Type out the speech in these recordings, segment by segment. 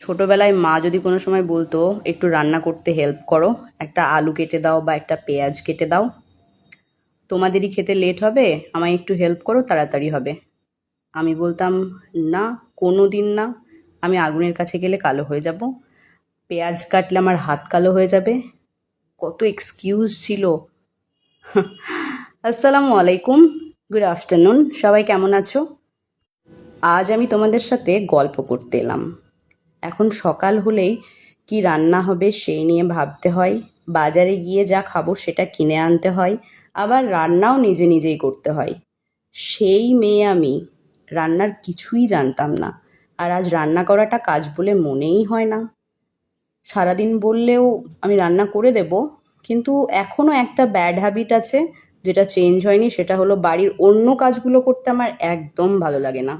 ছোটবেলায় মা যদি কোনো সময় বলতো একটু রান্না করতে হেল্প করো, একটা আলু কেটে দাও বা একটা পেঁয়াজ কেটে দাও, তোমাদেরই খেতে লেট হবে, আমায় একটু হেল্প করো, তাড়াতাড়ি হবে, আমি বলতাম না, কোনো দিন না। আমি আগুনের কাছে গেলে কালো হয়ে যাব, পেঁয়াজ কাটলে আমার হাত কালো হয়ে যাবে। কত এক্সকিউজ ছিল। আসসালামু আলাইকুম, গুড আফটারনুন, সবাই কেমন আছো? আজ আমি তোমাদের সাথে গল্প করতে এলাম। এখন সকাল হলেই কি রান্না হবে সেই নিয়ে ভাবতে হয়, বাজারে গিয়ে যা খাবো সেটা কিনে আনতে হয়, আবার রান্নাও নিজে নিজেই করতে হয়। সেই মেয়ে আমি, রান্নার কিছুই জানতাম না। আর আজ রান্না করাটা কাজ বলে মনেই হয় না। সারাদিন বললেও আমি রান্না করে দেব, কিন্তু এখনও একটা ব্যাড হ্যাবিট আছে যেটা চেঞ্জ হয়নি, সেটা হলো বাড়ির অন্য কাজগুলো করতে আমার একদম ভালো লাগে না।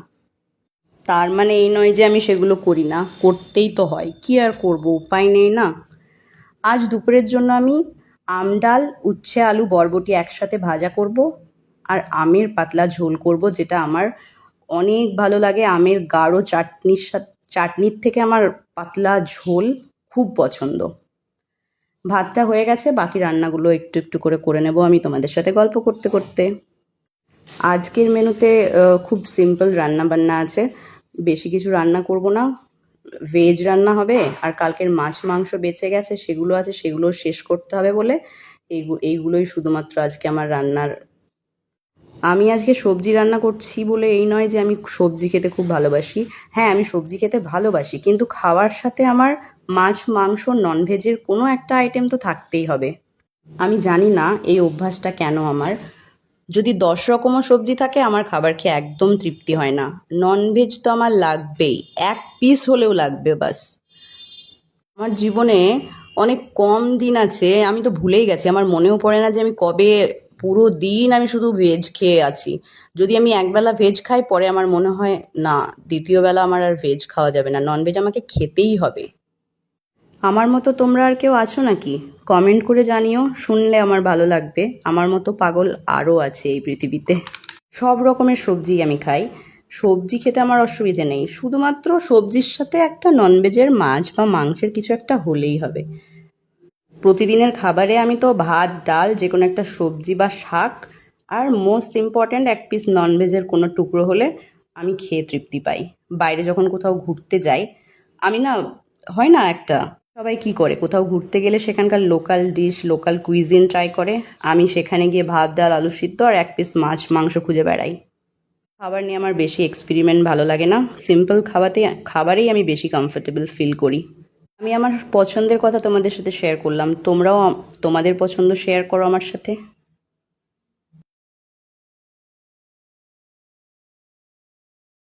তার মানে এই নয় যে আমি সেগুলো করি না, করতেই তো হয়, কি আর করব, উপায় নেই না। আজ দুপুরের জন্য আমি আম ডাল, উচ্ছে, আলু, বরবটি একসাথে ভাজা করব, আর আমের পাতলা ঝোল করব, যেটা আমার অনেক ভালো লাগে। আমের গাঢ় চাটনির সাথে, চাটনির থেকে আমার পাতলা ঝোল খুব পছন্দ। ভাতটা হয়ে গেছে, বাকি রান্নাগুলো একটু একটু করে করে নেব আমি তোমাদের সাথে গল্প করতে করতে। আজকের মেনুতে খুব সিম্পল রান্না বান্না আছে, বেশি কিছু রান্না করব না। ভেজ রান্না হবে, আর কালকের মাছ মাংস বেঁচে গেছে সেগুলো আছে, সেগুলো শেষ করতে হবে বলে এইগুলোই শুধুমাত্র আজকে আমার রান্নার। আমি আজকে সবজি রান্না করছি বলে এই নয় যে আমি সবজি খেতে খুব ভালোবাসি। হ্যাঁ, আমি সবজি খেতে ভালোবাসি, কিন্তু খাওয়ার সাথে আমার মাছ মাংস ননভেজের কোনো একটা আইটেম তো থাকতেই হবে। আমি জানি না এই অভ্যাসটা কেন আমার। যদি 10 রকমও সবজি থাকে আমার খাবার খেয়ে একদম তৃপ্তি হয় না। ননভেজ তো আমার লাগবেই, এক পিস হলেও লাগবে বাস। আমার জীবনে অনেক কম দিন আছে, আমি তো ভুলেই গেছি, আমার মনেও পড়ে না যে আমি কবে পুরো দিন আমি শুধু ভেজ খেয়ে আছি। যদি আমি একবেলা ভেজ খাই, পরে আমার মনে হয় না, দ্বিতীয় বেলা আমার আর ভেজ খাওয়া যাবে না, ননভেজ আমাকে খেতেই হবে। আমার মতো তোমরা আর কেউ আছো নাকি? কমেন্ট করে জানিও, শুনলে আমার ভালো লাগবে। আমার মতো পাগল আরও আছে এই পৃথিবীতে। সব রকমের সবজি আমি খাই, সবজি খেতে আমার অসুবিধে নেই, শুধুমাত্র সবজির সাথে একটা ননভেজের মাছ বা মাংসের কিছু একটা হলেই হবে। প্রতিদিনের খাবারে আমি তো ভাত ডাল, যে কোনো একটা সবজি বা শাক, আর মোস্ট ইম্পর্ট্যান্ট এক পিস ননভেজের কোনো টুকরো হলে আমি খেয়ে তৃপ্তি পাই। বাইরে যখন কোথাও ঘুরতে যাই, আমি না, হয় না একটা, সবাই কি করে, কোথাও ঘুরতে গেলে সেখানকার local dish, local cuisine try করে, আমি সেখানে গিয়ে ভাত ডাল আলু সিদ্ধ আর এক পিস মাছ মাংস খুঁজে বেড়াই। খাবার নিয়ে আমার বেশি এক্সপেরিমেন্ট ভালো লাগে না, সিম্পল খাবারেই আমি বেশি কমফোর্টেবল ফিল করি। আমি আমার পছন্দের কথা তোমাদের সাথে শেয়ার করলাম, তোমরাও তোমাদের পছন্দ শেয়ার করো আমার সাথে।